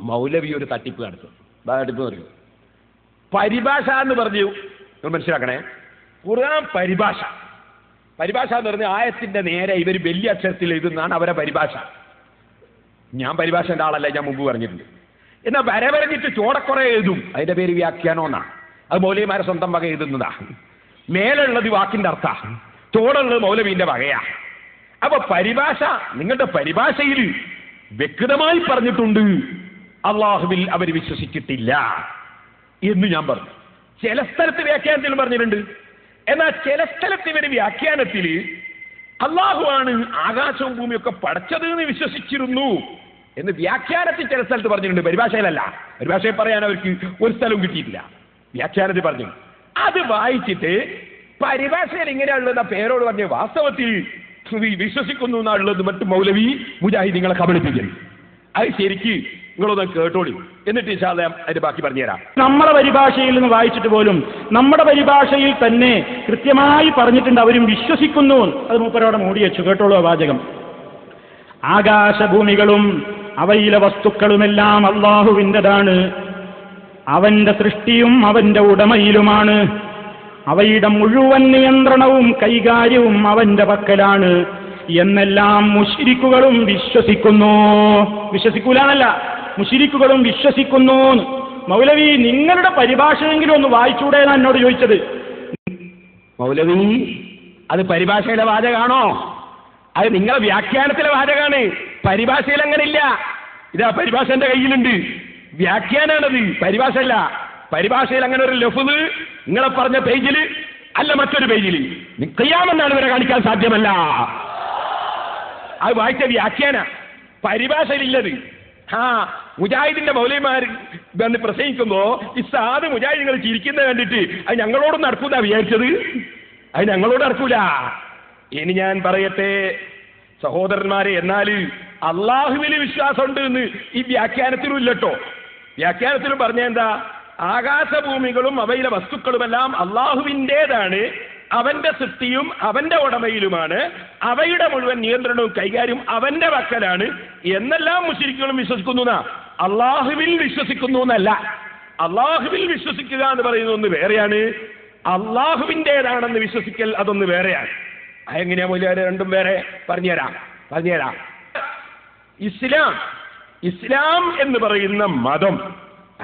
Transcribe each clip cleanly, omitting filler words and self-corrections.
മൗലവി ഒരു തട്ടിപ്പ് നടത്തും. തട്ടിപ്പ് പറയും. പരിഭാഷ എന്ന് പറഞ്ഞു, നിങ്ങൾ മനസ്സിലാക്കണേ. ഖുർആൻ പരിഭാഷ എന്ന് പറഞ്ഞ ആയത്തിന്റെ നേരെ ഇവർ വലിയ അക്ഷരത്തിൽ എഴുതുന്നതാണ് അവരെ പരിഭാഷ. ഞാൻ പരിഭാഷന്റെ ആളല്ല, ഞാൻ മുമ്പ് പറഞ്ഞിട്ടുണ്ട്. എന്നാൽ വരവരഞ്ഞിട്ട് ചോടക്കുറെ എഴുതും, അതിന്റെ പേര് വ്യാഖ്യാനം എന്നാ. അത് മൗലവിമാരെ സ്വന്തം വക എഴുതുന്നതാ. മേലുള്ളത് വാക്കിന്റെ അർത്ഥ, ചോടുള്ളത് മൗലവീന്റെ വകയാ. അപ്പൊ പരിഭാഷ, നിങ്ങളുടെ പരിഭാഷയിൽ വ്യക്തമായി പറഞ്ഞിട്ടുണ്ട് അള്ളാഹുവിൽ അവർ വിശ്വസിച്ചിട്ടില്ല എന്ന് ഞാൻ പറഞ്ഞു. ചില സ്ഥലത്ത് വ്യാഖ്യാനത്തിൽ പറഞ്ഞിട്ടുണ്ട്. എന്നാൽ ചില സ്ഥലത്ത് ഇവര് വ്യാഖ്യാനത്തിൽ അള്ളാഹുവാണ് ആകാശവും ഭൂമിയൊക്കെ പടച്ചത് എന്ന് വിശ്വസിച്ചിരുന്നു എന്ന് വ്യാഖ്യാനത്തിൽ ചില സ്ഥലത്ത് പറഞ്ഞിട്ടുണ്ട്. പരിഭാഷയിലല്ല. പരിഭാഷയിൽ പറയാൻ അവർക്ക് ഒരു സ്ഥലവും കിട്ടിയിട്ടില്ല. വ്യാഖ്യാനത്തിൽ പറഞ്ഞു. അത് വായിച്ചിട്ട് പരിഭാഷയിൽ ഇങ്ങനെയുള്ളതെന്ന പേരോട് പറഞ്ഞ വാസ്തവത്തിൽ വിശ്വസിക്കുന്നു എന്നുള്ളത് മറ്റു മൗലവി മുജാഹിദീങ്ങളെ കബളിപ്പിക്കുന്നു. അത് ശരിക്ക് നിങ്ങളൊന്ന് കേട്ടോളി, എന്നിട്ട് ഇൻഷാ അല്ലാഹ് അതിന്റെ ബാക്കി പറഞ്ഞുതരാം. നമ്മുടെ പരിഭാഷയിൽ നിന്ന് വായിച്ചിട്ട് പോലും നമ്മുടെ പരിഭാഷയിൽ തന്നെ കൃത്യമായി പറഞ്ഞിട്ടുണ്ട് അവരും വിശ്വസിക്കുന്നു. അത് മൂപ്പരോടെ മൂടി വെച്ചു. കേട്ടോളൂ വാചകം. ആകാശഭൂമികളും അവയിലെ വസ്തുക്കളുമെല്ലാം അള്ളാഹുവിൻ്റെതാണ്. അവന്റെ സൃഷ്ടിയും അവന്റെ ഉടമയിലുമാണ്. അവയുടെ മുഴുവൻ നിയന്ത്രണവും കൈകാര്യവും അവന്റെ പക്കലാണ് എന്നെല്ലാം മുശ്രിക്കുകളും വിശ്വസിക്കുന്നു. വിശ്വസിക്കൂലാന്നല്ല, മുശ്രിക്കുകളും വിശ്വസിക്കുന്നു. മൗലവി, നിങ്ങളുടെ പരിഭാഷയെങ്കിലും ഒന്ന് വായിച്ചൂടെ എന്നാണ് എന്നോട് ചോദിച്ചത്. മൗലവി, അത് പരിഭാഷയിലെ വാചകാണോ? അത് നിങ്ങളെ വ്യാഖ്യാനത്തിലെ വാചകാണ്. പരിഭാഷയിൽ അങ്ങനെയില്ല. ഇതാ പരിഭാഷ എന്റെ കയ്യിലുണ്ട്. വ്യാഖ്യാനാണത്, പരിഭാഷ അല്ല. പരിഭാഷയിൽ അങ്ങനെ ഒരു ലഫ്ള് നിങ്ങളെ പറഞ്ഞ പേജിൽ അല്ല, മറ്റൊരു പേജിൽ ഖിയാമെന്നാണ് ഇവരെ കാണിക്കാൻ സാധ്യമല്ല. അത് വായിച്ച വ്യാഖ്യാന, പരിഭാഷയിലില്ലത്. മുജാഹിദിന്റെ മൗലവിമാർ വന്ന് പ്രസംഗിക്കുമ്പോ ഈ സാധു മുജാഹിദുകൾ ചിരിക്കുന്നത് കണ്ടിട്ട് അത് ഞങ്ങളോട് നടക്കൂല വിചാരിച്ചത്. അത് ഞങ്ങളോട് നടക്കൂല. ഇനി ഞാൻ പറയട്ടെ സഹോദരന്മാരെ, എന്നാൽ അള്ളാഹുവിൽ വിശ്വാസമുണ്ട് എന്ന് ഈ വ്യാഖ്യാനത്തിലും ഇല്ലട്ടോ. വ്യാഖ്യാനത്തിലും പറഞ്ഞ എന്താ? ആകാശഭൂമികളും അവയിലെ വസ്തുക്കളുമെല്ലാം അള്ളാഹുവിൻ്റെതാണ്. അവന്റെ സൃഷ്ടിയും അവന്റെ ഉടമയിലുമാണ്. അവയുടെ മുഴുവൻ നിയന്ത്രണവും കൈകാര്യം അവന്റെ വക്കലാണ് എന്നെല്ലാം മുശ്രിക്കുകളും വിശ്വസിക്കുന്നു. അള്ളാഹുവിൽ വിശ്വസിക്കുന്നു എന്നല്ല. അള്ളാഹുവിൽ വിശ്വസിക്കുക എന്ന് പറയുന്ന ഒന്ന് വേറെയാണ്, അള്ളാഹുവിൻ്റെതാണെന്ന് വിശ്വസിക്കൽ അതൊന്ന് വേറെയാണ്. അതെങ്ങനെയാ മൂല്യം? രണ്ടും വേറെ. പറഞ്ഞുതരാം. ഇസ്ലാം എന്ന് പറയുന്ന മതം,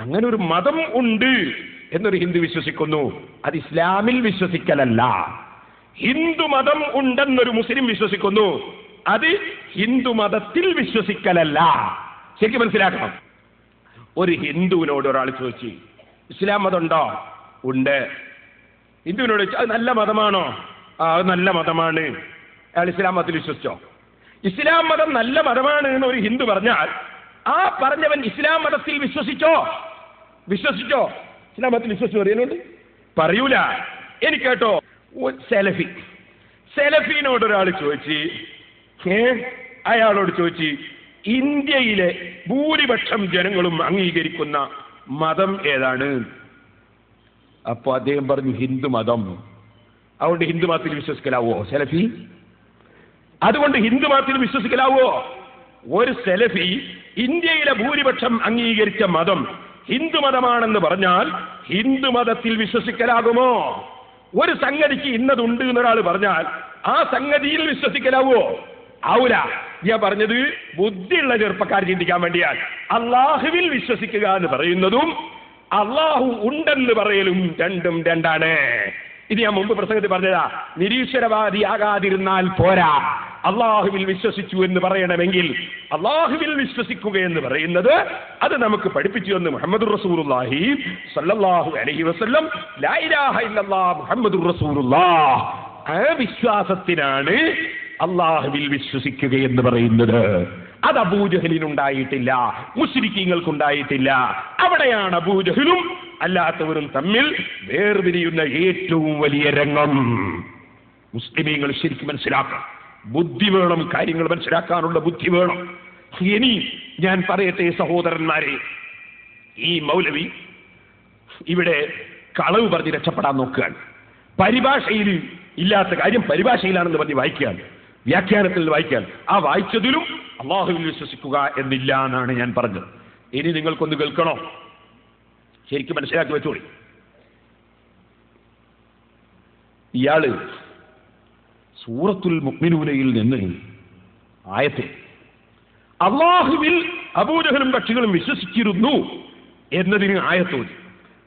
അങ്ങനെ ഒരു മതം ഉണ്ട് എന്നൊരു ഹിന്ദു വിശ്വസിക്കുന്നു. അത് ഇസ്ലാമിൽ വിശ്വസിക്കലല്ല. ഹിന്ദു മതം ഉണ്ടെന്നൊരു മുസ്ലിം വിശ്വസിക്കുന്നു. അത് ഹിന്ദു മതത്തിൽ വിശ്വസിക്കലല്ല. ശരിക്കും മനസ്സിലാക്കണം. ഒരു ഹിന്ദുവിനോട് ഒരാൾ ചോദിച്ചു, ഇസ്ലാം മതം ഉണ്ടോ? ഉണ്ട്. ഹിന്ദുവിനോട് ചോദിച്ചു, അത് നല്ല മതമാണോ? അത് നല്ല മതമാണ്. അയാൾ ഇസ്ലാം മതത്തിൽ വിശ്വസിച്ചോ? ഇസ്ലാം മതം നല്ല മതമാണ് എന്ന് ഒരു ഹിന്ദു പറഞ്ഞാൽ ആ പറഞ്ഞവൻ ഇസ്ലാം മതത്തിൽ വിശ്വസിച്ചോ? ഇസ്ലാം മതത്തിൽ വിശ്വസിച്ചു പറയുന്നുണ്ട്? പറയൂല. എനിക്ക് കേട്ടോ, സെലഫിനോട് ഒരാൾ ചോദിച്ച്, അയാളോട് ചോദിച്ച് ഇന്ത്യയിലെ ഭൂരിപക്ഷം ജനങ്ങളും അംഗീകരിക്കുന്ന മതം ഏതാണ്? അപ്പൊ അദ്ദേഹം പറഞ്ഞു ഹിന്ദു മതം. അതുകൊണ്ട് ഹിന്ദു മതത്തിൽ വിശ്വസിക്കലാവോ സെലഫി? അതുകൊണ്ട് ഹിന്ദു മതത്തിൽ വിശ്വസിക്കലാവോ? ഒരു സെലഫി ഇന്ത്യയിലെ ഭൂരിപക്ഷം അംഗീകരിച്ച മതം ഹിന്ദു മതമാണെന്ന് പറഞ്ഞാൽ ഹിന്ദു മതത്തിൽ വിശ്വസിക്കലാകുമോ? ഒരു സംഗതിക്ക് ഇന്നതുണ്ട് എന്നൊരാൾ പറഞ്ഞാൽ ആ സംഗതിയിൽ വിശ്വസിക്കലാവോ? ആവൂല. ഞാൻ പറഞ്ഞത് ബുദ്ധിയുള്ള ചെറുപ്പക്കാർ ചിന്തിക്കാൻ വേണ്ടിയാണ്. അള്ളാഹുവിൽ വിശ്വസിക്കുക എന്ന് പറയുന്നതും അള്ളാഹു ഉണ്ടെന്ന് പറയലും രണ്ടും രണ്ടാണ്. ഇത് ഞാൻ മുമ്പ് പ്രസംഗത്തിൽ പറഞ്ഞതാ. നിരീശ്വരവാദിയാകാതിരുന്നാൽ പോരാ. അള്ളാഹുവിൽ വിശ്വസിച്ചു എന്ന് പറയണമെങ്കിൽ അള്ളാഹുവിൽ വിശ്വസിക്കുക എന്ന് പറയുന്നത് അത് നമുക്ക് പഠിപ്പിച്ചു എന്ന് മുഹമ്മദുർ റസൂലുള്ളാഹി സ്വല്ലല്ലാഹു അലൈഹി വസല്ലം. ലാ ഇലാഹ ഇല്ലല്ലാഹ് മുഹമ്മദുർ റസൂലുള്ളാഹ്. ആ വിശ്വാസത്തിനാണ് അള്ളാഹുവിൽ വിശ്വസിക്കുക എന്ന് പറയുന്നത്. അത് അബൂജഹലിനുണ്ടായിട്ടില്ല, മുശ്രിക്കീങ്ങൾക്കുണ്ടായിട്ടില്ല. അവിടെയാണ് അബൂജഹലും അല്ലാത്തവരും തമ്മിൽ വേർതിരിയുന്ന ഏറ്റവും വലിയ രംഗം. മുസ്ലിമീങ്ങൾ ശരിക്കും മനസ്സിലാക്കാം. ബുദ്ധി വേണം, കാര്യങ്ങൾ മനസ്സിലാക്കാനുള്ള ബുദ്ധി വേണം. ഇനി ഞാൻ പറയട്ടെ സഹോദരന്മാരെ, ഈ മൗലവി ഇവിടെ കളവ് പറഞ്ഞ് രക്ഷപ്പെടാൻ നോക്കുകയാണ്. പരിഭാഷയിൽ ഇല്ലാത്ത കാര്യം പരിഭാഷയിലാണെന്ന് പറഞ്ഞ് വായിക്കുകയാണ്, വ്യാഖ്യാനത്തിൽ വായിക്കാൻ. ആ വായിച്ചതിലും അള്ളാഹുവിൽ വിശ്വസിക്കുക എന്നില്ല എന്നാണ് ഞാൻ പറഞ്ഞത്. ഇനി നിങ്ങൾക്കൊന്ന് കേൾക്കണോ? ശരിക്കും മനസ്സിലാക്കി വെച്ചോളി. ഇയാള് സൂറത്തുൽ മുഅ്മിനൂനയിൽ നിന്ന് ആയത്തിൽ അല്ലാഹുവിൽ അബൂജഹലും കക്ഷികളും വിശ്വസിച്ചിരുന്നു എന്നതിന് ആയത്തോതി.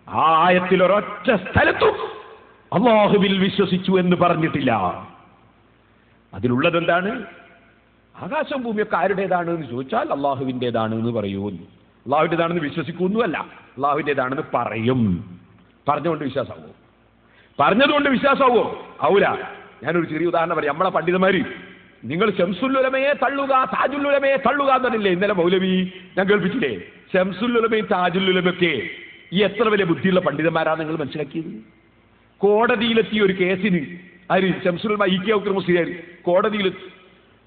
ആ ആയത്തിൽ ഒരൊറ്റ സ്ഥലത്തും അല്ലാഹുവിൽ വിശ്വസിച്ചു എന്ന് പറഞ്ഞിട്ടില്ല. അതിലുള്ളത് എന്താണ്? ആകാശം ഭൂമിയൊക്കെ ആരുടേതാണ് എന്ന് ചോദിച്ചാൽ അള്ളാഹുവിൻ്റെതാണ് എന്ന് പറയൂ. അള്ളാഹുവിൻ്റെതാണെന്ന് വിശ്വസിക്കുന്നുമല്ല, അള്ളാഹുവിൻ്റെതാണെന്ന് പറയും. പറഞ്ഞുകൊണ്ട് വിശ്വാസമാവോ? പറഞ്ഞതുകൊണ്ട് വിശ്വാസമാവോ? ആവൂല. ഞാനൊരു ചെറിയ ഉദാഹരണം പറയാം. നമ്മളെ പണ്ഡിതന്മാര് നിങ്ങൾ ശംസുൽ ഉലമയെ തള്ളുക, താജുൽ ഉലമയെ തള്ളുക എന്നല്ലേ ഇന്നലെ മൗലവി ഞാൻ കേൾപ്പിച്ചില്ലേ? ശംസുൽ ഉലമയും താജുൽ ഉലമയൊക്കെ ഈ എത്ര വലിയ ബുദ്ധിയുള്ള പണ്ഡിതന്മാരാണ് നിങ്ങൾ മനസ്സിലാക്കിയത്. കോടതിയിലെത്തിയ ഒരു കേസിന് ആര് ശംസുൽ ഉലമ ഇ.കെ. അബൂബക്കർ മുസ്ലിയാർ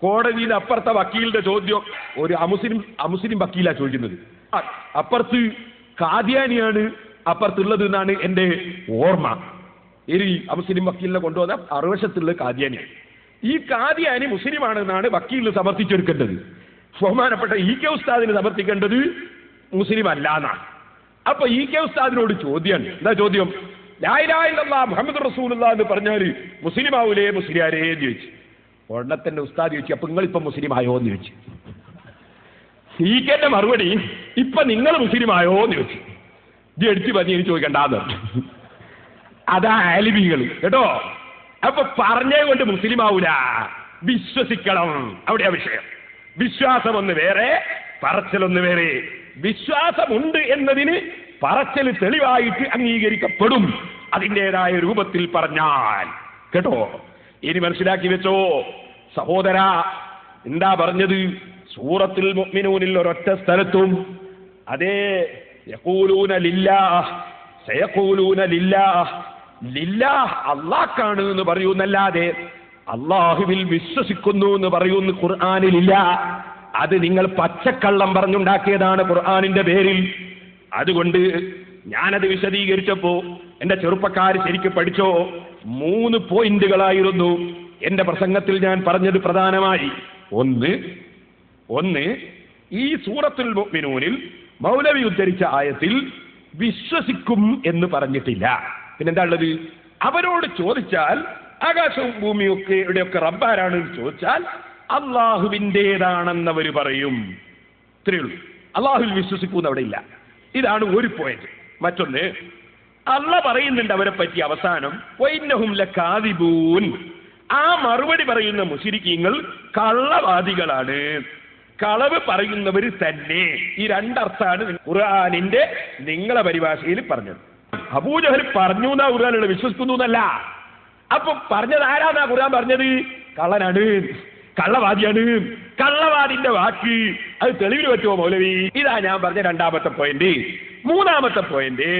കോടതിയിൽ അപ്പുറത്തെ വക്കീലിന്റെ ചോദ്യം ഒരു അമുസ്ലിം വക്കീലാ ചോദിക്കുന്നത്. അപ്പുറത്ത് കാദിയാനിയാണ് അപ്പുറത്തുള്ളത് എന്നാണ് എന്റെ ഓർമ്മ. ഈ അമുസ്ലിം വക്കീലിനെ കൊണ്ടുവന്ന അറുവശത്തുള്ള കാദിയാനിയാണ്. ഈ കാദിയാനി മുസ്ലിമാണെന്നാണ് വക്കീലിന് സമർത്ഥിച്ചെടുക്കേണ്ടത്. ബഹുമാനപ്പെട്ട ഇ.കെ. ഉസ്താദിന് സമർത്ഥിക്കേണ്ടത് മുസ്ലിം അല്ല എന്നാണ്. അപ്പൊ ഇ.കെ. ഉസ്താദിനോട് ചോദ്യമാണ്. എന്താ ചോദ്യം? ലാ ഇലാഹ ഇല്ലല്ലാഹ് മുഹമ്മദ് റസൂലുള്ളാഹ് എന്ന് പറഞ്ഞാൽ മുസ്ലിം ആവൂലേ മുസ്ലിയാരേ എന്ന് ചോദിച്ചു. ഉടനെ തന്നെ ഉസ്താദ് ചോദിച്ചു, അപ്പൊ നിങ്ങളിപ്പം മുസ്ലിം ആയോ എന്ന് ചോദിച്ചു. ഇ.കെന്റെ മറുപടി, ഇപ്പൊ നിങ്ങൾ മുസ്ലിം ആയോ എന്ന് ചോദിച്ചു. ഇത് എടുത്തു പറഞ്ഞ് എനിക്ക് ചോദിക്കണ്ടാന്ന്. അതാ ആലിമികൾ കേട്ടോ. അപ്പൊ പറഞ്ഞേ കൊണ്ട് മുസ്ലിം ആവൂല, വിശ്വസിക്കണം. അവിടെയാ വിഷയം. വിശ്വാസം ഒന്ന് വേറെ, പറച്ചലൊന്ന് വേറെ. വിശ്വാസമുണ്ട് എന്നതിന് പറച്ചൽ തെളിവായിട്ട് അംഗീകരിക്കപ്പെടും, അതിൻ്റെതായ രൂപത്തിൽ പറഞ്ഞാൽ. കേട്ടോ? ഇനി മനസ്സിലാക്കി വെച്ചോ സഹോദര. എന്താ പറഞ്ഞത്? സൂറത്തുൽ മുഅ്മിനൂനിൽ ഒരൊറ്റ സ്ഥലത്തും അതേ യഖൂലൂന ലില്ലാഹ് സയഖൂലൂന ലില്ലാഹ് ലില്ലാഹ് അല്ലാഹ്ക്കാണ് എന്ന് പറയുന്നല്ലാതെ അല്ലാഹുവിൽ വിശ്വസിക്കുന്നു എന്ന് പറയുന്ന ഖുർആനിലില്ല. അത് നിങ്ങൾ പച്ചക്കള്ളം പറഞ്ഞുണ്ടാക്കിയതാണ് ഖുർആനിന്റെ പേരിൽ. അതുകൊണ്ട് ഞാനത് വിശദീകരിച്ചപ്പോ എന്റെ ചെറുപ്പക്കാർ ശരിക്കും പഠിച്ചോ. 3 പോയിന്റുകളായിരുന്നു എന്റെ പ്രസംഗത്തിൽ ഞാൻ പറഞ്ഞത് പ്രധാനമായി. ഒന്ന് ഈ സൂറത്തുൽ മുഅ്മിനൂനിൽ മൗലവി ഉദ്ധരിച്ച ആയത്തിൽ വിശ്വസിക്കും എന്ന് പറഞ്ഞിട്ടില്ല. പിന്നെന്താ ഉള്ളത്? അവരോട് ചോദിച്ചാൽ ആകാശവും ഭൂമിയൊക്കെ ഇവിടെയൊക്കെ റബ്ബാരാണെന്ന് ചോദിച്ചാൽ അള്ളാഹുവിൻ്റെതാണെന്നവർ പറയും. ഇത്രയേ ഉള്ളൂ. അള്ളാഹുവിൽ വിശ്വസിക്കൂന്ന് അവിടെ ഇല്ല. ഇതാണ് ഒരു പോയിന്റ്. മറ്റൊന്ന്, അള്ളാഹ് പറയുന്നുണ്ട് അവരെ പറ്റി അവസാനം വൈന്നഹും ലകാദിബൂൻ. ആ മറുപടി പറയുന്ന മുശ്രിക്കീങ്ങൾ കള്ളവാദികളാണ്, കളവ് പറയുന്നവർ തന്നെ. ഈ രണ്ടർത്ഥാണ് ഖുർആനിന്റെ നിങ്ങളെ പരിഭാഷയിൽ പറഞ്ഞത്. അബൂജഹൽ പറഞ്ഞു എന്നാ ഖുർആനിലുള്ള, വിശ്വസിക്കുന്നു എന്നല്ല. അപ്പൊ പറഞ്ഞത് ആരാന്നാ ഖുർആൻ പറഞ്ഞത്? കള്ളനാണ്, കള്ളവാദിയാണ്. കള്ളവാദിന്റെ വാക്ക് അത് തെളിവിന് പറ്റുമോ മൗലവി? ഇതാ ഞാൻ പറഞ്ഞ രണ്ടാമത്തെ പോയിന്റ്. മൂന്നാമത്തെ പോയിന്റ്,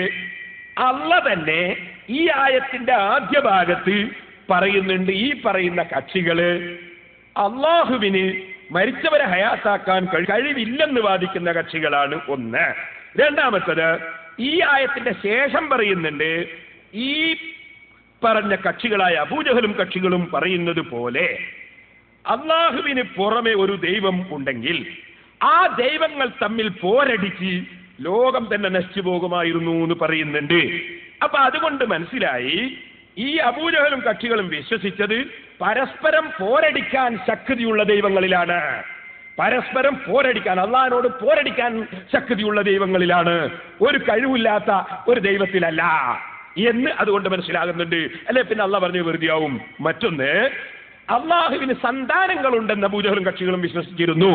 അള്ളാഹ് തന്നെ ഈ ആയത്തിന്റെ ആദ്യ ഭാഗത്ത് പറയുന്നുണ്ട് ഈ പറയുന്ന കക്ഷികള് അള്ളാഹുവിന് മരിച്ചവരെ ഹയാത്താക്കാൻ കഴിവില്ലെന്ന് വാദിക്കുന്ന കക്ഷികളാണ്. ഒന്ന്. രണ്ടാമത്തത്, ഈ ആയത്തിന്റെ ശേഷം പറയുന്നുണ്ട് ഈ പറഞ്ഞ കക്ഷികളായ അബൂജഹലും കക്ഷികളും പറയുന്നത് പോലെ അള്ളാഹുവിന് പുറമെ ഒരു ദൈവം ഉണ്ടെങ്കിൽ ആ ദൈവങ്ങൾ തമ്മിൽ പോരടിച്ച് ലോകം തന്നെ നശിച്ചു പോകുമായിരുന്നു എന്ന് പറയുന്നുണ്ട്. അപ്പൊ അതുകൊണ്ട് മനസ്സിലായി ഈ അബൂജഹലും കക്ഷികളും വിശ്വസിച്ചത് പരസ്പരം പോരടിക്കാൻ ശക്തിയുള്ള ദൈവങ്ങളിലാണ്. പരസ്പരം പോരടിക്കാൻ, അള്ളാഹിനോട് പോരടിക്കാൻ ശക്തിയുള്ള ദൈവങ്ങളിലാണ്, ഒരു കഴിവില്ലാത്ത ഒരു ദൈവത്തിലല്ല എന്ന് അതുകൊണ്ട് മനസ്സിലാകുന്നുണ്ട്. അല്ലെ പിന്നെ അള്ളാഹ് പറഞ്ഞു വെറുതെയാവും. മറ്റൊന്ന്, അള്ളാഹുവിന് സന്താനങ്ങളുണ്ടെന്ന് അബൂജഹലും കക്ഷികളും വിശ്വസിച്ചിരുന്നു.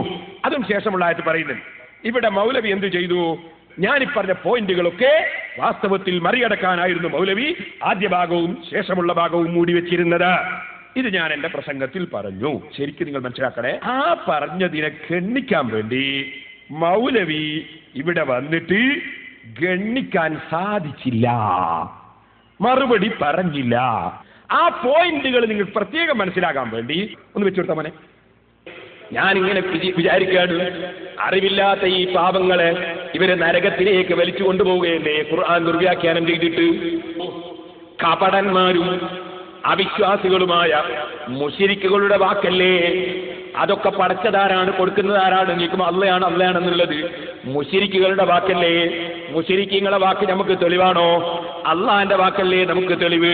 അതും ശേഷമുള്ള ആയത്ത് പറയുന്നുണ്ട്. ഇവിടെ മൗലവി എന്ത് ചെയ്തു? ഞാനീ പറഞ്ഞ പോയിന്റുകളൊക്കെ വാസ്തവത്തിൽ മറികടക്കാനായിരുന്നു മൗലവി ആദ്യ ഭാഗവും ശേഷമുള്ള ഭാഗവും മൂടി വെച്ചിരുന്നത്. ഇത് ഞാൻ എന്റെ പ്രസംഗത്തിൽ പറഞ്ഞു. ശരിക്കും നിങ്ങൾ മനസ്സിലാക്കണേ. ആ പറഞ്ഞതിനെ ഗണ്ണിക്കാൻ വേണ്ടി മൗലവി ഇവിടെ വന്നിട്ട് ഗണ്ണിക്കാൻ സാധിച്ചില്ല, മറുപടി പറഞ്ഞില്ല. ആ പോയിന്റുകൾ നിങ്ങൾ പ്രത്യേകം മനസ്സിലാക്കാൻ വേണ്ടി ഒന്ന് വെച്ചുകൊടുത്താ മോനെ. ഞാനിങ്ങനെ വിചാരിക്കാണ്, അറിവില്ലാത്ത ഈ പാപങ്ങളെ ഇവരെ നരകത്തിലേക്ക് വലിച്ചു കൊണ്ടുപോവുകയല്ലേ ഖുർആൻ ദുർവ്യാഖ്യാനം ചെയ്തിട്ട്. കപടന്മാരും അവിശ്വാസികളുമായ മുശ്രിക്കുകളുടെ വാക്കല്ലേ അതൊക്കെ പടച്ചതാരാണ്, കൊടുക്കുന്നതാരാണ്, നീക്കും അള്ളയാണെന്നുള്ളത് മുശ്രിക്കുകളുടെ വാക്കല്ലേ? മുശ്രിക്കീങ്ങളുടെ വാക്ക് നമുക്ക് തെളിവാണോ? അള്ളാന്റെ വാക്കല്ലേ നമുക്ക് തെളിവ്?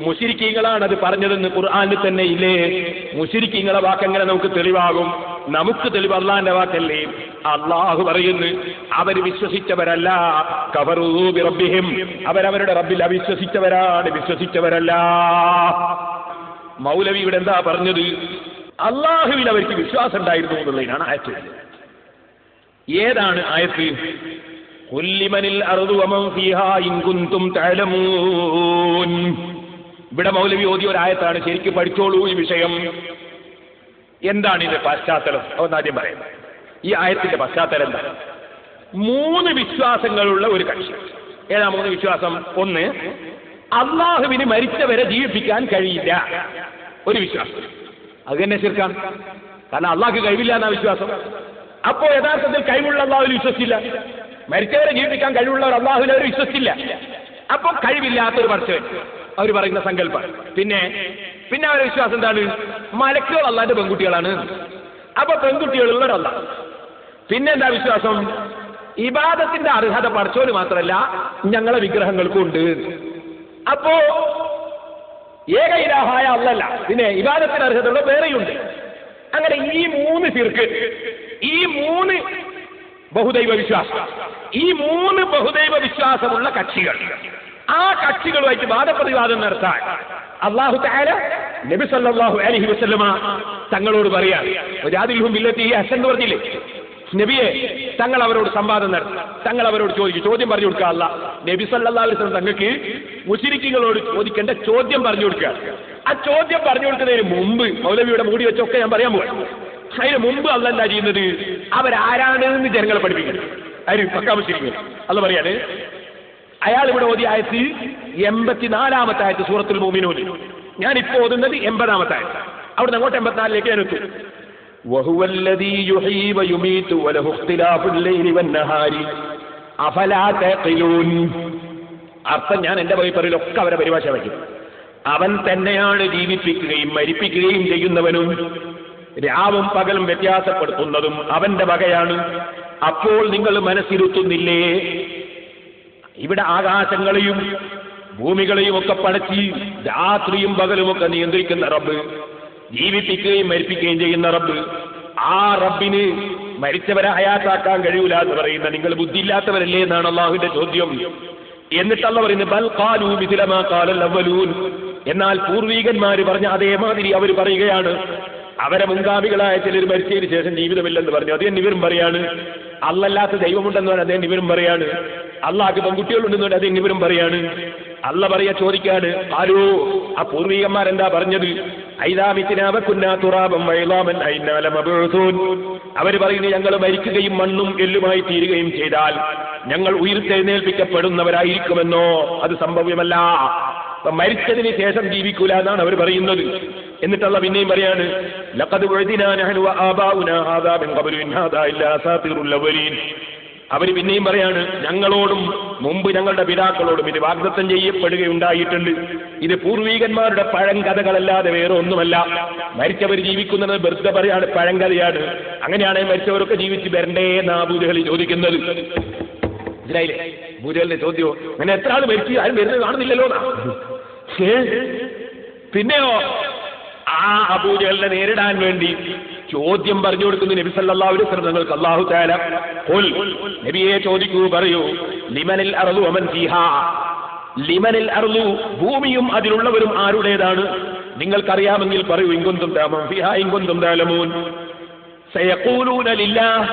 മുശ്രിക്കീങ്ങളാണ് അത് പറഞ്ഞതെന്ന് ഖുർആനിൽ തന്നെ ഇല്ലേ? മുശ്രിക്കീങ്ങളുടെ വാക്കെങ്ങനെ നമുക്ക് തെളിവാകും? നമുക്ക് തെളിവ് അള്ളാന്റെ വാക്കല്ലേ? അള്ളാഹു പറയുന്നു, അവർ വിശ്വസിച്ചവരല്ല, കഫറൂ ബിറബ്ബിഹിം, അവരവരുടെ റബ്ബിൽ അവിശ്വസിച്ചവരാണ്, വിശ്വസിച്ചവരല്ല. മൗലവി ഇവിടെ എന്താ പറഞ്ഞത്? അള്ളാഹുവിൽ അവർക്ക് വിശ്വാസം ഉണ്ടായിരുന്നു എന്നുള്ളതിനാണ് ആയത്ത്. ഏതാണ് ആയത്ത്? ഖുല്ലിമനിൽ അർദു വമൻ ഫീഹാ ഇൻ കുൻതും തഅലമൂൻ. ഇവിടെ മൗലവി ഓതിയ ഒരു ആയത്താണ്. ശരിക്കും പഠിച്ചോളൂ ഈ വിഷയം. എന്താണ് ഇത് പശ്ചാത്തലം? ഒന്നാദ്യം പറയാം. ഈ ആയത്തിന്റെ പശ്ചാത്തലം എന്താണ്? 3 വിശ്വാസങ്ങളുള്ള ഒരു കക്ഷി. ഏതാ 3 വിശ്വാസം? ഒന്ന്, അള്ളാഹുവിന് മരിച്ചവരെ ജീവിപ്പിക്കാൻ കഴിയില്ല, ഒരു വിശ്വാസം. അത് തന്നെ ശിർക്കാണ്. കാരണം അള്ളാഹ്ക്ക് കഴിവില്ല എന്നാ വിശ്വാസം. അപ്പോ യഥാർത്ഥത്തിൽ കഴിവുള്ള അള്ളാഹുവിൽ വിശ്വസിച്ചില്ല. മരിച്ചവരെ ജീവിപ്പിക്കാൻ കഴിവുള്ളവർ അള്ളാഹുവിൽ അവർ വിശ്വസിച്ചില്ല. അപ്പൊ കഴിവില്ലാത്തൊരു പടച്ചവൻ അവർ പറയുന്ന സങ്കല്പം. പിന്നെ അവരുടെ വിശ്വാസം എന്താണ്? മലക്കുകൾ അള്ളാന്റെ പെൺകുട്ടികളാണ്. അപ്പൊ പെൺകുട്ടികളുള്ളവരല്ല. പിന്നെന്താ വിശ്വാസം? ഇബാദത്തിന്റെ അർഹത പടച്ചവന് മാത്രമല്ല, ഞങ്ങളെ വിഗ്രഹങ്ങൾക്കും ഉണ്ട്. അപ്പോ ഏക ഇലാഹായ അല്ലല്ല, പിന്നെ ഇബാദത്തിന് അർഹതയുള്ള വേറെയുണ്ട്. അങ്ങനെ ഈ 3 ഫിർക്ക്, ഈ 3 ബഹുദൈവ വിശ്വാസം, ഈ 3 ബഹുദൈവ വിശ്വാസമുള്ള കക്ഷികൾ, ആ കക്ഷികളുമായിട്ട് വാദപ്രതിവാദം നടത്താൻ അല്ലാഹു തആല നബി സല്ലല്ലാഹു അലൈഹി വസല്ലമ തങ്ങളോട് പറയാ, വജാദിൽഹും ബില്ലത്തി ഹിയ അഹ്സൻ എന്ന് പറഞ്ഞില്ലേ? നബിയെ, തങ്ങൾ അവരോട് സംവാദം നടത്തി, തങ്ങൾ അവരോട് ചോദിക്കും, ചോദ്യം പറഞ്ഞു കൊടുക്കുക. അല്ല, നബി സല്ലല്ലാഹു അലൈഹി വസല്ലം തങ്ങൾക്ക് മുശ്രിക്കുകളോട് ചോദിക്കേണ്ട ചോദ്യം പറഞ്ഞു കൊടുക്കുക. ആ ചോദ്യം പറഞ്ഞു കൊടുക്കുന്നതിന് മുമ്പ്, മൗലവിയുടെ മൂടി വെച്ചൊക്കെ ഞാൻ പറയാൻ പോകാം, അതിന് മുമ്പ് അല്ല എന്താ ചെയ്യുന്നത്? അവരാരാണെന്ന് ജനങ്ങളെ പഠിപ്പിക്കണം. അതിന് പക്കാ മുശ്രിക്കുകൾ അല്ല പറയാണ്. അയാൾ ഇവിടെ ഓതിയ ആയത്ത് 84-ാമത്തെ ആയത്ത് സൂറത്തുൽ മുഅ്മിനൂൻ. ഞാനിപ്പോ ഓതുന്നത് 80-ാമത്തെ ആയത്ത്. അവിടുന്ന് അങ്ങോട്ട് 84-ലേക്ക് ഞാൻ എത്തും. വഹുവല്ലദീ യുഹീ വയുമീതു വലഹു ഇഖ്തിലാഫുൽ ലൈലി വന്നഹാരി അഫലാ തഖിലൂൻ. അർത്ഥം ഞാൻ എന്റെ പറയിലൊക്കെ അവരെ പരിഭാഷ വയ്ക്കും. അവൻ തന്നെയാണ് ജീവിപ്പിക്കുകയും മരിപ്പിക്കുകയും ചെയ്യുന്നവനും രാവും പകലും വ്യത്യാസപ്പെടുത്തുന്നതും അവന്റെ വകയാണ്. അപ്പോൾ നിങ്ങൾ മനസ്സിരുത്തുന്നില്ലേ? ഇവിടെ ആകാശങ്ങളെയും ഭൂമികളെയും ഒക്കെ പടച്ച് രാത്രിയും പകലുമൊക്കെ നിയന്ത്രിക്കുന്ന റബ്ബ്, ജീവിപ്പിക്കുകയും മരിപ്പിക്കുകയും ചെയ്യുന്ന റബ്ബ്, ആ റബ്ബിന് മരിച്ചവരെ ഹയാത്താക്കാൻ കഴിയൂല എന്ന് പറയുന്ന നിങ്ങൾ ബുദ്ധിയില്ലാത്തവരല്ലേ എന്നാണ് അള്ളാഹുവിന്റെ ചോദ്യം. എന്നിട്ടല്ല പറയുന്നത് ബൽ ഖാലൂ മിസ്ല മാ ഖാലൽ അവ്വലൂൻ. എന്നാൽ പൂർവീകന്മാര് പറഞ്ഞ അതേമാതിരി അവർ പറയുകയാണ്. അവരെ മുൻഗാമികളായ ചിലർ മരിച്ചതിന് ശേഷം ജീവിതമില്ലെന്ന് പറഞ്ഞു, അതേ ഇവരും പറയാണ്. അല്ലല്ലാത്ത ദൈവമുണ്ടെന്ന് പറഞ്ഞാൽ അതേ ഇവരും പറയാണ്. അള്ളാഹ്ക്ക് പെൺകുട്ടികളുണ്ടെന്ന് പറഞ്ഞാൽ അതേ ഇവരും പറയാണ്. അല്ല പറയാ, ചോദിക്കാണ്, ആരോ ആ പൂർവീകന്മാരെന്താ പറഞ്ഞത്? അവർ പറയുന്നത്, ഞങ്ങൾ മരിക്കുകയും മണ്ണും എല്ലുമായി തീരുകയും ചെയ്താൽ ഞങ്ങൾ ഉയർത്തെഴുന്നേൽപ്പിക്കപ്പെടുന്നവരായിരിക്കുമെന്നോ? അത് സംഭവ്യമല്ല. മരിച്ചതിന് ശേഷം ജീവിക്കൂല എന്നാണ് അവർ പറയുന്നത്. എന്നിട്ടുള്ള പിന്നെയും പറയാണ്, ലഖദ് ഉഅ്ദിനാ നഹ്നു വആബാഉനാ ഹാദാ മിൻ ഖബ്ലു ഇൻ ഹാദാ ഇല്ലാ അസാതിറുൽ അവ്വലീൻ. അവർ പിന്നെയും പറയാണ്, ഞങ്ങളോടും മുമ്പ് ഞങ്ങളുടെ പിതാക്കളോടും ഇത് വാഗ്ദത്തം ചെയ്യപ്പെടുകയുണ്ടായിട്ടുണ്ട്. ഇത് പൂർവീകന്മാരുടെ പഴങ്കഥകളല്ലാതെ വേറെ ഒന്നുമല്ല. മരിച്ചവർ ജീവിക്കുന്നത് വെറുതെ പറയാണ്, പഴങ്കഥയാണ്. അങ്ങനെയാണ് മരിച്ചവരൊക്കെ ജീവിച്ച് വരണ്ടേ എന്ന് അബൂജഹൽ ചോദിക്കുന്നത്. മനസ്സിലായില്ലേ അബൂജഹലിന്റെ ചോദ്യമോ? അങ്ങനെ എത്ര ആൾ മരിച്ചു, ആരും വരുന്നത് കാണുന്നില്ലല്ലോ. പിന്നെയോ ആ അബൂജഹലിനെ നേരിടാൻ വേണ്ടി ചോദ്യം പറഞ്ഞു കൊടുക്കുന്നു നബി സല്ലല്ലാഹു അലൈഹി വസല്ലം തങ്ങൾക്ക് അല്ലാഹു തആല, ഖുൽ, നബിയെ ചോദിക്കൂ, പറയൂ, ലിമനിൽ അർളു വമൻ ഫീഹാ. ലിമനിൽ അർളു, ഭൂമിയും അതിലുള്ളവരും ആരുടേതാണ്? നിങ്ങൾക്കറിയാമെങ്കിൽ പറയൂ. ഇൻ കുന്തും തഅലമൂൻ ഫീഹാ ഇൻ കുന്തും തഅലമൂൻ. സയഖൂലൂന ലില്ലാഹ്,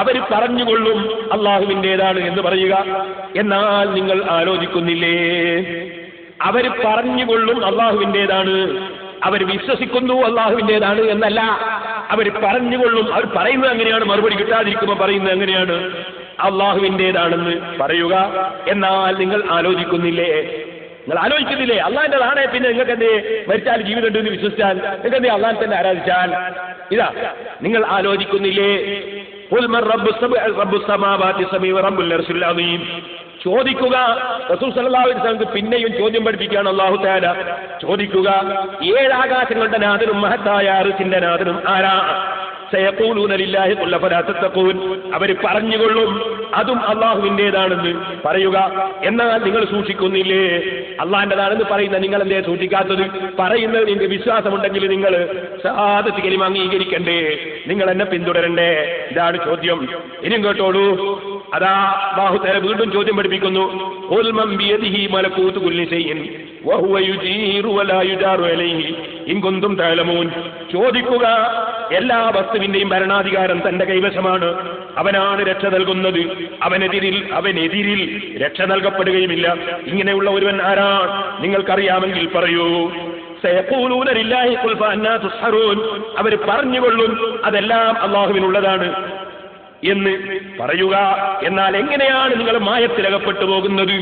അവർ പറഞ്ഞുകൊള്ളും അല്ലാഹുവിൻ്റെതാണ് എന്ന് പറയുക. എന്നാൽ നിങ്ങൾ ആലോചിക്കുന്നില്ലേ? അവർ പറഞ്ഞുകൊള്ളും അല്ലാഹുവിൻ്റെതാണ്. അവർ വിശ്വസിക്കുന്നു അല്ലാഹുവിൻ്റെതാണ് എന്നല്ല, അവർ പറഞ്ഞുകൊള്ളും. അവർ പറയുന്നത് അങ്ങനെയാണ്, മറുപടി കിട്ടാതിരിക്കുമ്പോൾ പറയുന്നത് അങ്ങനെയാണ്, അല്ലാഹുവിൻ്റെതാണെന്ന് പറയുക. എന്നാൽ നിങ്ങൾ ആലോചിക്കുന്നില്ലേ? നിങ്ങൾ ആലോചിക്കുന്നില്ലേ? അള്ളാഹിൻ്റെതാണേ പിന്നെ നിങ്ങൾക്ക് എന്തേ മരിച്ചാൽ ജീവിതം ഉണ്ടെന്ന് വിശ്വസിച്ചാൽ നിങ്ങൾക്ക് എന്തേ അള്ളാഹിനെ തന്നെ ആരാധിച്ചാൽ? ഇതാ, നിങ്ങൾ ആലോചിക്കുന്നില്ലേ? ഖുൽ മൻ റബ്ബുസ് സമാവാതി സമീ വറബ്ബുൽ അർശിൽ അദീം. ചോദിക്കുക. റസൂൽ സല്ലല്ലാഹു അലൈഹി വസല്ലം പിന്നെയും ചോദ്യം പഠിപ്പിക്കുകയാണ് അല്ലാഹു തആല. ചോദിക്കുക, 7 ആകാശങ്ങളുടെ നാഥനും മഹത്തായ അർശിന്റെ നാഥനും ആരാ? സയഖൂലൂന ലില്ലാഹി ഖുൽ അഫലാ തത്തഖൂൻ. അവർ പറഞ്ഞുകൊള്ളും അതും അല്ലാഹുവിന്റേതാണെന്ന് പറയുക. എന്നാൽ നിങ്ങൾ സൂക്ഷിക്കുന്നില്ലേ? അള്ളാഹിന്റേതാണെന്ന് പറയുന്ന നിങ്ങൾ എന്തേ സൂക്ഷിക്കാത്തത്? പറയുന്നത് നിങ്ങൾക്ക് വിശ്വാസമുണ്ടെങ്കിൽ നിങ്ങൾ ഷഹാദത്ത് കലിമ അംഗീകരിക്കണ്ടേ? നിങ്ങൾ എന്നെ പിന്തുടരണ്ടേ? ഇതാണ് ചോദ്യം. ഇനിയും കേട്ടോളൂ. അതാ അല്ലാഹു തആല വീണ്ടും ചോദ്യം പഠിപ്പിക്കുന്നു. ഖുൽ മൻ ബിയദിഹി മലകൂതു കുല്ലി ശൈഇൻ വഹുവ യുജീറു വലാ യുജാറു അലൈഹി ഇൻ കുന്തും തഅലമൂൻ. ചോദിക്കുക, എല്ലാ വസ്തുവിന്റെയും ഭരണാധികാരം തന്റെ കൈവശമാണ്. അവനാണ് രക്ഷ നൽകുന്നത്. അവനെതിരിൽ രക്ഷ നൽകപ്പെടുകയുമില്ല. ഇങ്ങനെയുള്ള ഒരുവൻ ആരാണ്? നിങ്ങൾക്കറിയാമെങ്കിൽ പറയൂ. സയഖൂലൂന ലില്ലാഹി ഖുൽ ഫഅന്നാ തുസ്ഹറൂൻ. അവർ പറഞ്ഞുകൊള്ളും അതെല്ലാം അല്ലാഹുവിനുള്ളതാണ് എന്ന് പറയുക. എന്നാൽ എങ്ങനെയാണ് നിങ്ങൾ മായത്തിലകപ്പെട്ടു പോകുന്നത്?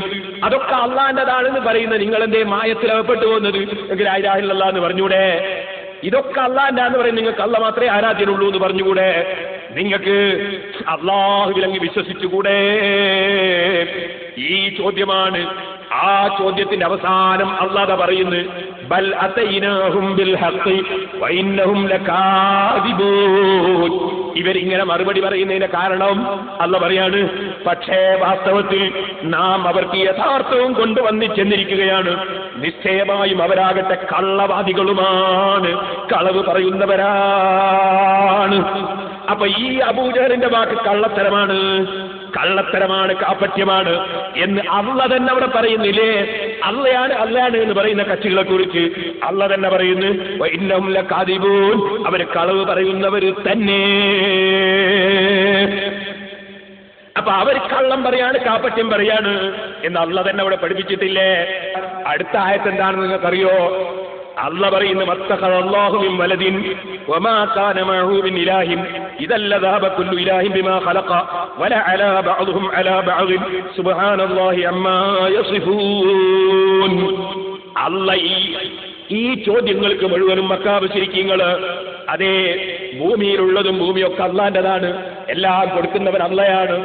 അതൊക്കെ അള്ളാന്റേതാണെന്ന് പറയുന്ന നിങ്ങൾ എന്തേ മായത്തിലകപ്പെട്ടു പോകുന്നത്? എങ്കിൽ ലാ ഇലാഹ ഇല്ലല്ലാഹ് എന്ന് പറഞ്ഞൂടെ? ഇതൊക്കെ അള്ളാന്റെന്ന് പറയും. നിങ്ങൾക്ക് അള്ളാഹ് മാത്രമേ ആരാധ്യനുള്ളൂ എന്ന് പറഞ്ഞുകൂടെ? നിങ്ങൾക്ക് അള്ളാഹുവിലങ്ങ് വിശ്വസിച്ചുകൂടെ? ഈ ചോദ്യമാണ്. ആ ചോദ്യത്തിന്റെ അവസാനം അല്ലാഹു പറയുന്നു, ബൽ അതൈനാഹും ബിൽ ഹഖ് വഇന്നഹും ലകാദിബൂൻ. ഇവരിങ്ങനെ മറുപടി പറയുന്നതിന്റെ കാരണം അല്ലാഹു പറയാണ്, പക്ഷേ വാസ്തവത്തിൽ നാം അവർക്ക് യഥാർത്ഥവും കൊണ്ടുവന്ന് ചെന്നിരിക്കുകയാണ്. നിശ്ചയമായും അവരാകട്ടെ കള്ളവാദികളുമാണ്, കളവ് പറയുന്നവരാണ്. അപ്പൊ ഈ അബൂജഹലിന്റെ വാക്ക് കള്ളത്തരമാണ്, കാപട്യമാണ് എന്ന് അള്ളാഹ് തന്നെ അവിടെ പറയുന്നില്ലേ? അള്ളയാണ് എന്ന് പറയുന്ന കക്ഷികളെ കുറിച്ച് അള്ളാഹ് തന്നെ പറയുന്നു, ഇന്നഹും ലകാദിബൂൻ. അവര് കളവ് പറയുന്നവർ തന്നെ. അപ്പൊ അവർ കള്ളം പറയാണ്, കാപട്യം പറയാണ് എന്ന് അള്ളാഹ് തന്നെ അവിടെ പഠിപ്പിച്ചിട്ടില്ലേ? അടുത്ത ആയത്ത് എന്താണെന്ന് നിങ്ങൾക്കറിയോ? അള്ളാഹ് പറയുന്നു, മത്തഖദല്ലാഹു മിൻ വലദിൻ വമാ കാന മഅഹു മിൻ ഇലാഹിൻ ഇദൽ ലദഹബ കുല്ലു ഇലാഹിൻ ബിമാ ഖലഖ വല അലാ ബഅദുഹും അലാ ബഅദ് സുബ്ഹാനല്ലാഹി അമ്മാ യസിഫൂൻ. അള്ളാഹ് ഈ ചോദ്യങ്ങൾക്ക് മുഴുവനും മക്കാ മുശ്രിക്കീങ്ങള് അതേ ഭൂമിയിലുള്ളതും ഭൂമിയൊക്കെ അള്ളാന്റേതാണ്, എല്ലാം കൊടുക്കുന്നവൻ അള്ളയാണ്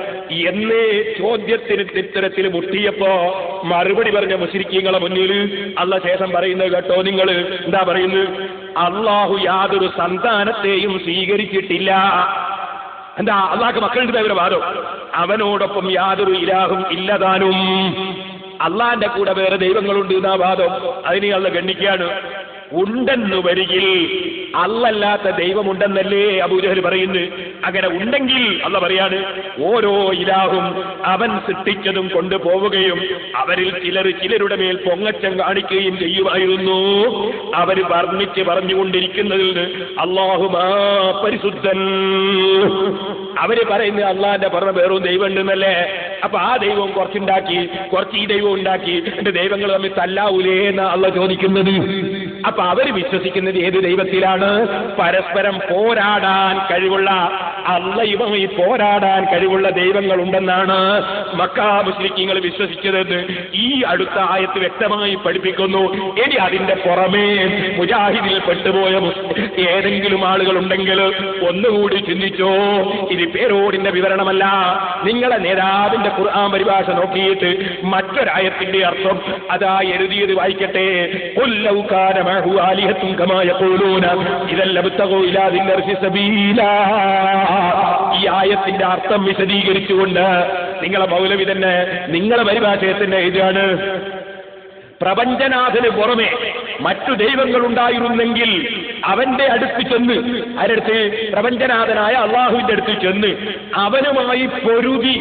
എന്ന് ചോദ്യത്തിന് ഇത്തരത്തിൽ മുട്ടിയപ്പോ മറുപടി പറഞ്ഞ മുശ്രിക്കീങ്ങളെ മുന്നിൽ അള്ളാഹ് ശേഷം പറയുന്നത് കേട്ടോ. നിങ്ങൾ എന്താ പറയുന്നത്? അള്ളാഹു യാതൊരു സന്താനത്തെയും സ്വീകരിച്ചിട്ടില്ല. എന്താ അള്ളാഹ്ക്ക് മക്കളുടെ ഇവരെ വാദം? അവനോടൊപ്പം യാതൊരു ഇലാഹും ഇല്ലതാനും. അള്ളാന്റെ കൂടെ വേറെ ദൈവങ്ങളുണ്ട് എന്നാ വാദം. അതിനെ അള്ളാഹ് ഗണ്ണിക്കുകയാണ്. ഉണ്ടെന്നു വരികിൽ അല്ലല്ലാത്ത ദൈവമുണ്ടെന്നല്ലേ അബൂജഹൽ പറയുന്നു. അങ്ങനെ ഉണ്ടെങ്കിൽ അള്ളാഹ് പറയാണ്, ഓരോ ഇലാഹും അവൻ സൃഷ്ടിച്ചതും കൊണ്ടുപോവുകയും അവരിൽ ചിലരുടെ മേൽ പൊങ്ങച്ചം കാണിക്കുകയും ചെയ്യുമായിരുന്നു. അവർ വർണ്ണിച്ച് പറഞ്ഞുകൊണ്ടിരിക്കുന്നതിൽ നിന്ന് അല്ലാഹുമാ പരിശുദ്ധൻ. അവര് പറയുന്നത് അള്ളാന്റെ പറഞ്ഞ വേറൊരു ദൈവം ഉണ്ടെന്നല്ലേ? അപ്പൊ ആ ദൈവം കുറച്ചുണ്ടാക്കി, കുറച്ച് ഈ ദൈവം ഉണ്ടാക്കി, എന്റെ ദൈവങ്ങൾ തമ്മിൽ തല്ലാവൂലേ എന്നാ അള്ളാഹ് ചോദിക്കുന്നത്. അപ്പൊ അവര് വിശ്വസിക്കുന്നത് ഏത് ദൈവത്തിലാണ്? പരസ്പരം പോരാടാൻ കഴിവുള്ള, അള്ളയുമായി പോരാടാൻ കഴിവുള്ള ദൈവങ്ങൾ ഉണ്ടെന്നാണ് മക്കാ മുശ്രിക്കീങ്ങൾ വിശ്വസിച്ചതെന്ന് ഈ അടുത്ത ആയത്ത് വ്യക്തമായി പഠിപ്പിക്കുന്നു. ഇനി അതിന്റെ പുറമേ മുജാഹിദിൽ പെട്ടുപോയ ഏതെങ്കിലും ആളുകൾ ഉണ്ടെങ്കിൽ ഒന്നുകൂടി ചിന്തിച്ചോ. ഇത് പേരോടിന്റെ വിവരണമല്ല. നിങ്ങളെ നേതാവിന്റെ ഖുർആൻ പരിഭാഷ നോക്കിയിട്ട് മറ്റൊരായത്തിന്റെ അർത്ഥം അതാ എഴുതിയത് വായിക്കട്ടെ. ഈ ആയത്തിന്റെ അർത്ഥം വിശദീകരിച്ചുകൊണ്ട് നിങ്ങളെ മൗലവി തന്നെ നിങ്ങളെ പരിഭാഷയെ തന്നെ എഴുതാണ്, പ്രപഞ്ചനാഥന് പുറമെ മറ്റു ദൈവങ്ങൾ ഉണ്ടായിരുന്നെങ്കിൽ അവന്റെ അടുത്ത് ചെന്ന്, അതിനടുത്ത് പ്രപഞ്ചനാഥനായ അള്ളാഹുവിന്റെ അടുത്ത് ചെന്ന് അവനുമായി പൊരുതി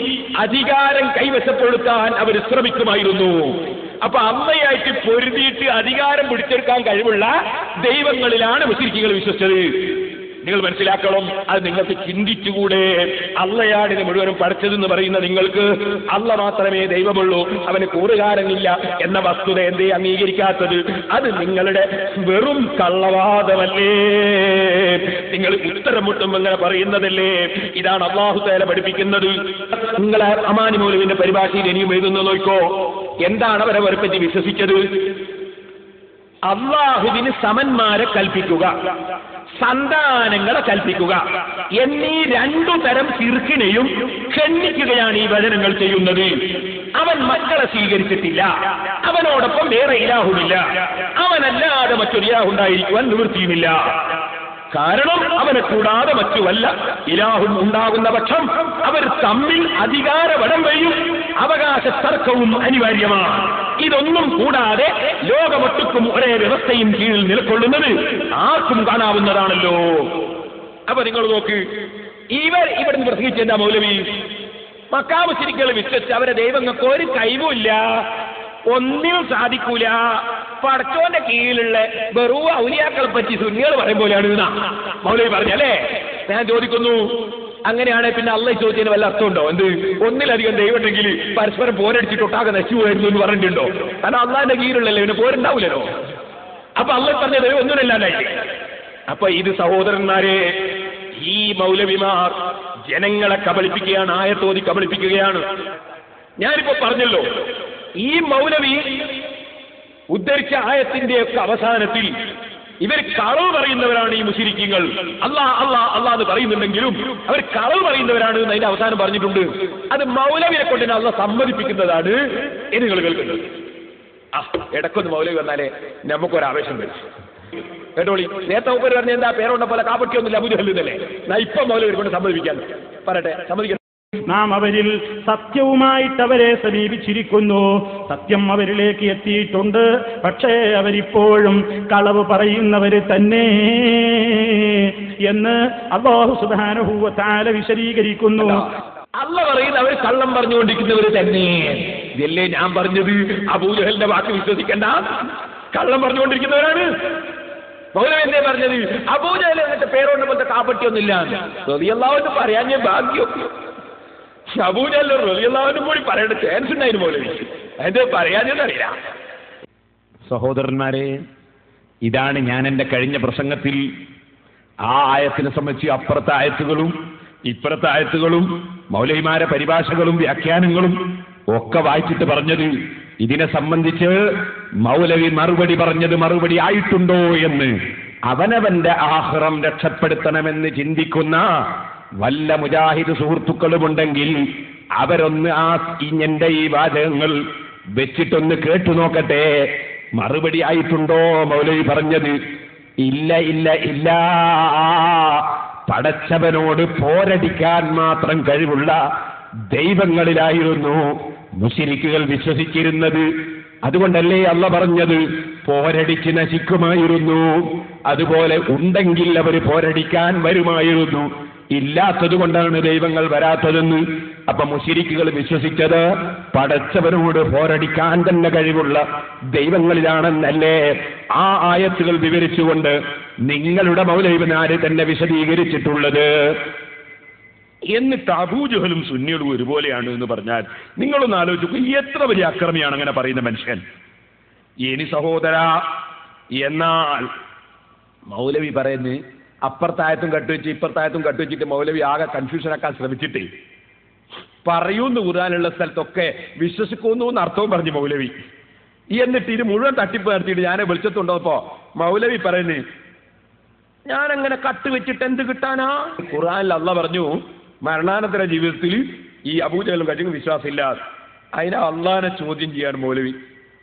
അധികാരം കൈവശപ്പെടുത്താൻ അവർ ശ്രമിക്കുമായിരുന്നു. അപ്പൊ അമ്മയായിട്ട് പൊരുതിയിട്ട് അധികാരം പിടിച്ചെടുക്കാൻ കഴിവുള്ള ദൈവങ്ങളിലാണ് മുശ്രിക്കുകൾ വിശ്വസിച്ചത്. നിങ്ങൾ മനസ്സിലാക്കണം. അത് നിങ്ങൾക്ക് ചിന്തിച്ചുകൂടെ? അള്ളയാണ് ഇത് മുഴുവനും പഠിച്ചതെന്ന് പറയുന്ന നിങ്ങൾക്ക് അള്ള മാത്രമേ ദൈവമുള്ളൂ, അവന് കൂറുകാരനില്ല എന്ന വസ്തുത എന്തേ അംഗീകരിക്കാത്തത്? അത് നിങ്ങളുടെ വെറും കള്ളവാദമല്ലേ? നിങ്ങൾ ഉത്തരം മുട്ടും അങ്ങനെ പറയുന്നതല്ലേ? ഇതാണ് അല്ലാഹു തആല പഠിപ്പിക്കുന്നത്. നിങ്ങളെ അമാനി മൗലവിന്റെ പരിഭാഷയിൽ ഇനിയും എഴുതുന്ന നോക്കോ. എന്താണ് അവരവരെ പറ്റി വിശ്വസിച്ചത്? അള്ളാഹുവിന് സമന്മാരെ കൽപ്പിക്കുക, സന്താനങ്ങളെ കൽപ്പിക്കുക എന്നീ രണ്ടു തരം ശിർക്കിനെയും ഖണ്ഡിക്കുകയാണ് ഈ വചനങ്ങൾ ചെയ്യുന്നത്. അവൻ മക്കളെ സ്വീകരിച്ചിട്ടില്ല, അവനോടൊപ്പം വേറെ ഇലാഹുമില്ല, അവനല്ലാതെ മറ്റൊരു ഇലാഹുണ്ടായിരിക്കുവാൻ നിവൃത്തിയുമില്ല. കാരണം അവനെ കൂടാതെ മറ്റു വല്ല ഇലാഹും ഉണ്ടാകുന്ന പക്ഷം അവർ തമ്മിൽ അധികാര വടംവലിയും അവകാശ തർക്കവും അനിവാര്യമാണ്. ഇതൊന്നും കൂടാതെ ലോകമൊട്ടുക്കും ഒരേ വ്യവസ്ഥയും കീഴിൽ നിലകൊള്ളുന്നത് ആർക്കും കാണാവുന്നതാണല്ലോ. അപ്പൊ നിങ്ങൾ നോക്ക്, ഇവിടുന്ന് പ്രസംഗിച്ച എന്താ മൗലവി? മക്കാ മുശ്രിക്കുകൾ വിശ്വസിച്ച് അവരെ ദൈവങ്ങൾക്ക് ഒരു കഴിവുമില്ല, ഒന്നിനും സാധിക്കൂല, പടച്ചോന്റെ കീഴിലുള്ള വെറും ഔലിയാക്കളെ പറ്റി സുന്നികൾ പറയും പോലെയാണ് എന്നാ മൗലവി പറഞ്ഞല്ലേ. ഞാൻ ചോദിക്കുന്നു, അങ്ങനെയാണെ പിന്നെ അള്ളാഹ് ചോദിച്ചതിന് വല്ല അർത്ഥമുണ്ടോ? എന്ത് ഒന്നിലധികം ദൈവം ഉണ്ടെങ്കിൽ പരസ്പരം പോരടിച്ചിട്ട് ഒട്ടാകെ നശിച്ചു പോയിരുന്നു എന്ന് പറഞ്ഞിട്ടുണ്ടോ? കാരണം അള്ളാഹിന്റെ കീഴിലുള്ളല്ലേ, പിന്നെ പോരുണ്ടാവില്ലല്ലോ. അപ്പൊ അള്ളാഹ് പറഞ്ഞ ദൈവം ഒന്നുമില്ലാണ്ടായി. അപ്പൊ ഇത് സഹോദരന്മാരെ, ഈ മൗലവിമാർ ജനങ്ങളെ കബളിപ്പിക്കുകയാണ്, ആയത്തോതി കബളിപ്പിക്കുകയാണ്. ഞാനിപ്പോ പറഞ്ഞല്ലോ, ഈ മൗലവി ഉദ്ധരിച്ച ആയത്തിന്റെയൊക്കെ അവസാനത്തിൽ ഇവർ കളവ് പറയുന്നവരാണ് ഈ മുശ്രിക്കുകൾ. അല്ലാഹ് അല്ലാഹ് അല്ലാഹ് എന്ന് പറയുന്നുണ്ടെങ്കിലും അവർ കളവ് പറയുന്നവരാണ് എന്ന് അതിന്റെ അവസാനം പറഞ്ഞിട്ടുണ്ട്. അത് മൗലവിയെ കൊണ്ട് തന്നെ അല്ലാഹ് സമ്മതിപ്പിക്കുന്നതാണ് എന്ന് നിങ്ങൾ കേൾക്കുന്നത്. ഇടക്കൊന്ന് മൗലവി വന്നാലേ നമുക്കൊരാവേശം വരും. കേട്ടോളി, നേരത്തെ ഉപ്പര് പറഞ്ഞ എന്താ പേരുണ്ട പോലെ കാപ്പറ്റിയൊന്നുമില്ല അബൂജഹലിന്നല്ലേ. ഞാൻ ഇപ്പൊ മൗലവി കൊണ്ട് സമ്മതിപ്പിക്കാൻ പറയട്ടെ, സമ്മതിക്കണം. നാം അവരിൽ സത്യവുമായിട്ട് അവരെ സമീപിച്ചിരിക്കുന്നു, സത്യം അവരിലേക്ക് എത്തിയിട്ടുണ്ട്, പക്ഷേ അവരിപ്പോഴും കളവ് പറയുന്നവര് തന്നെ എന്ന് അല്ലാഹു സുബ്ഹാനഹു വ തആല വിശദീകരിക്കുന്നു. അല്ലാഹ് പറയുന്ന അവർ കള്ളം പറഞ്ഞുകൊണ്ടിരിക്കുന്നവര് തന്നെ. ഇതല്ലേ ഞാൻ പറഞ്ഞത്, അബൂജഹലിന്റെ വാക്ക് വിശ്വസിക്കണ്ട, കള്ളം പറഞ്ഞുകൊണ്ടിരിക്കുന്നവരാണ്. മൗലവി എന്തേ പറഞ്ഞത്? അബൂജഹൽ എന്നിട്ട് പേരോണ്ട് പോലത്തെ കാപ്പറ്റിയൊന്നുമില്ല റളിയല്ലാഹു പറയാൻ ഞാൻ ഭാഗ്യം. അബൂജഹൽ റളിയല്ലാഹു കൂടി പറയേണ്ട ചാൻസ് ഉണ്ടായിരുന്നു മൗലവി, അതിന്റെ പറയാനറിയില്ല. സഹോദരന്മാരെ, ഇതാണ് ഞാൻ എന്റെ കഴിഞ്ഞ പ്രസംഗത്തിൽ ആ ആയത്തിനെ സംബന്ധിച്ച് അപ്പുറത്തെ ആയത്തുകളും ഇപ്പുറത്തെ ആയത്തുകളും മൗലവിമാരെ പരിഭാഷകളും വ്യാഖ്യാനങ്ങളും ഒക്കെ വായിച്ചിട്ട് പറഞ്ഞത്. ഇതിനെ സംബന്ധിച്ച് മൗലവി മറുപടി പറഞ്ഞത് മറുപടി ആയിട്ടുണ്ടോ എന്ന് അവനവന്റെ ആഖിറം രക്ഷപ്പെടുത്തണമെന്ന് ചിന്തിക്കുന്ന വല്ല മുജാഹിദ് സുഹൃത്തുക്കളുമുണ്ടെങ്കിൽ അവരൊന്ന് എന്റെ ഈ വാചകങ്ങൾ വെച്ചിട്ടൊന്ന് കേട്ടു നോക്കട്ടെ. മറുപടി ആയിട്ടുണ്ടോ മൗലവി പറഞ്ഞത്? ഇല്ല ഇല്ല ഇല്ല. പടച്ചവനോട് പോരടിക്കാൻ മാത്രം കഴിവുള്ള ദൈവങ്ങളിലായിരുന്നു മുശ്രിക്കുകൾ വിശ്വസിച്ചിരുന്നത്. അതുകൊണ്ടല്ലേ അല്ലാഹ് പറഞ്ഞത് പോരടിച്ച് നശിക്കുമായിരുന്നു. അതുപോലെ ഉണ്ടെങ്കിൽ അവർ പോരടിക്കാൻ വരുമായിരുന്നു, ഇല്ലാത്തത് കൊണ്ടാണ് ദൈവങ്ങൾ വരാത്തതെന്ന്. അപ്പൊ മുശ്രിക്കുകൾ വിശ്വസിച്ചത് പടച്ചവനോട് പോരടിക്കാൻ തന്നെ കഴിവുള്ള ദൈവങ്ങളിലാണെന്നല്ലേ ആ ആയത്തുകൾ വിവരിച്ചുകൊണ്ട് നിങ്ങളുടെ മൗലവിമാര് തന്നെ വിശദീകരിച്ചിട്ടുള്ളത്. എന്നിട്ട് അബൂജഹലും സുന്നികളും ഒരുപോലെയാണ് എന്ന് പറഞ്ഞാൽ നിങ്ങളൊന്ന് ആലോചിച്ചു, എത്ര വലിയ അക്രമിയാണ് അങ്ങനെ പറയുന്ന മനുഷ്യൻ. ഇനി സഹോദര, എന്നാൽ മൗലവി പറയുന്നത് അപ്പുറത്തായത്തും കട്ടുവെച്ച് ഇപ്പുറത്തായത്തും കട്ടുവെച്ചിട്ട് മൗലവി ആകെ കൺഫ്യൂഷനാക്കാൻ ശ്രമിച്ചിട്ട് പറയൂന്ന് ഖുർആനുള്ള സ്ഥലത്തൊക്കെ വിശ്വസിക്കുന്നു എന്ന് അർത്ഥവും പറഞ്ഞു മൗലവി. എന്നിട്ട് ഇത് മുഴുവൻ തട്ടിപ്പ് നടത്തിയിട്ട് ഞാൻ വെളിച്ചത്തുണ്ടോപ്പോ മൗലവി പറയുന്നത് ഞാനങ്ങനെ കട്ടുവെച്ചിട്ട് എന്ത് കിട്ടാനാ? ഖുർആനിൽ അല്ലാഹ് പറഞ്ഞു മരണാനന്തര ജീവിതത്തിൽ ഈ അബൂജഹലും കജും വിശ്വാസമില്ല. അതിനെ അള്ളാഹിനെ ചോദ്യം ചെയ്യാണ് മൗലവി.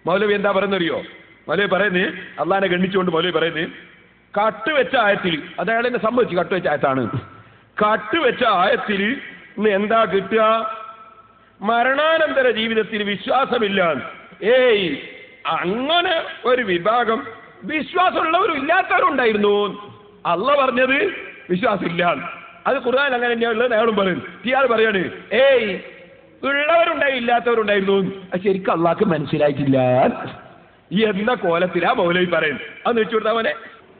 മൗലവി എന്താ പറയുന്നറിയോ? മൗലവി പറയുന്നത്, അള്ളാഹിനെ ഗണ്ണിച്ചുകൊണ്ട് മൗലവി പറയുന്നത്, കട്ടുവെച്ച ആയത്തിൽ, അത് അയാളെന്നെ സംഭവിച്ചു, കട്ടുവെച്ച ആയത്താണ്. കട്ടുവെച്ച ആയത്തിൽ എന്താ കിട്ടുക? മരണാനന്തര ജീവിതത്തിൽ വിശ്വാസമില്ല. ഏയ്, അങ്ങനെ ഒരു വിഭാഗം വിശ്വാസമുള്ളവരും ഇല്ലാത്തവരും ഉണ്ടായിരുന്നു. അള്ളാഹ് പറഞ്ഞത് വിശ്വാസമില്ല. അത് ഖുർആൻ അങ്ങനെ തന്നെയാണുള്ളത്. അയാളും പറയും, ഇയാൾ പറയാണ് ഏയ് ഉള്ളവരുണ്ടായി ഇല്ലാത്തവരുണ്ടായിരുന്നു. അത് ശരിക്കും അള്ളാഹ്ക്ക് മനസ്സിലായിട്ടില്ല എന്ന കോലത്തിലാ മൗലവി പറയുന്നത്. അത് വെച്ചു കൊടുത്താ പോലെ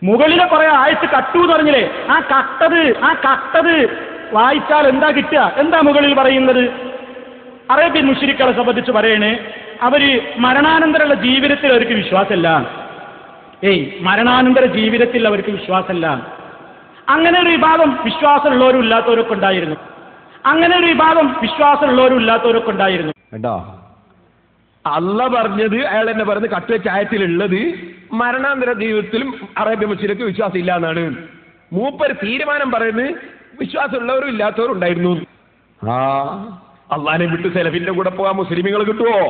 മുകളിലെ കുറെ ആയത്ത് കട്ടു എന്ന് പറഞ്ഞില്ലേ, ആ കട്ടത് വായിച്ചാൽ എന്താ കിട്ടുക? എന്താ മുകളിൽ പറയുന്നത്? അറേബ്യൻ മുശ്രിക്കുകളെ സംബന്ധിച്ച് പറയണേ, അവര് മരണാനന്തരമുള്ള ജീവിതത്തിൽ അവർക്ക് വിശ്വാസമില്ല. മരണാനന്തര ജീവിതത്തിൽ അവർക്ക് വിശ്വാസമില്ല. അങ്ങനെ ഒരു വിഭാഗം വിശ്വാസമുള്ളവരും ഇല്ലാത്തവരൊക്കെ ഉണ്ടായിരുന്നു. അങ്ങനെ ഒരു വിഭാഗം വിശ്വാസമുള്ളവരും ഇല്ലാത്തവരൊക്കെ ഉണ്ടായിരുന്നു. കേട്ടോ, അള്ള പറഞ്ഞത് അയാൾ എന്നെ പറഞ്ഞ് കട്ടുവെച്ച ആയത്തിലുള്ളത് മരണാന്തര ജീവിതത്തിലും അറേബ്യൻ മുസ്ലിങ്ങൾക്ക് വിശ്വാസം ഇല്ല എന്നാണ്. മൂപ്പര് തീരുമാനം പറയുന്നത് വിശ്വാസമുള്ളവരും ഇല്ലാത്തവരും ഉണ്ടായിരുന്നു. അള്ളാനെ വിട്ട് സെലഫിന്റെ കൂടെ പോകാൻ മുസ്ലിമീങ്ങളെ കിട്ടുമോ?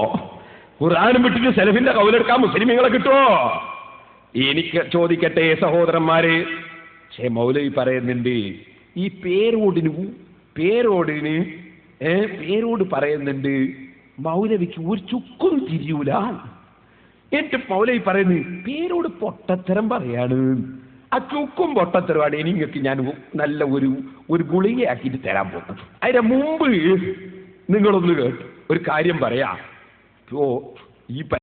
ഖുർആനും വിട്ടിട്ട് സെലഫിന്റെ കൗലെടുക്കാൻ മുസ്ലിമീങ്ങളെ കിട്ടുമോ? എനിക്ക് ചോദിക്കട്ടെ സഹോദരന്മാരെ, പക്ഷേ മൗലവി പറയുന്നുണ്ട് ഈ പേരോട് പറയുന്നുണ്ട് മൗലവിക്ക് ഒരു ചുക്കും തിരിയൂല. എന്നിട്ട് മൗലവി പറയുന്നു പേരോട് പൊട്ടത്തരം പറയാണ്. ആ ചുക്കും പൊട്ടത്തരമാണ് എനിക്ക് ഞാൻ നല്ല ഒരു ഗുളികയാക്കിയിട്ട് തരാൻ പോകുന്നത്. അതിന്റെ മുമ്പ് നിങ്ങളൊന്ന് കേട്ടു ഒരു കാര്യം പറയാം. ഈ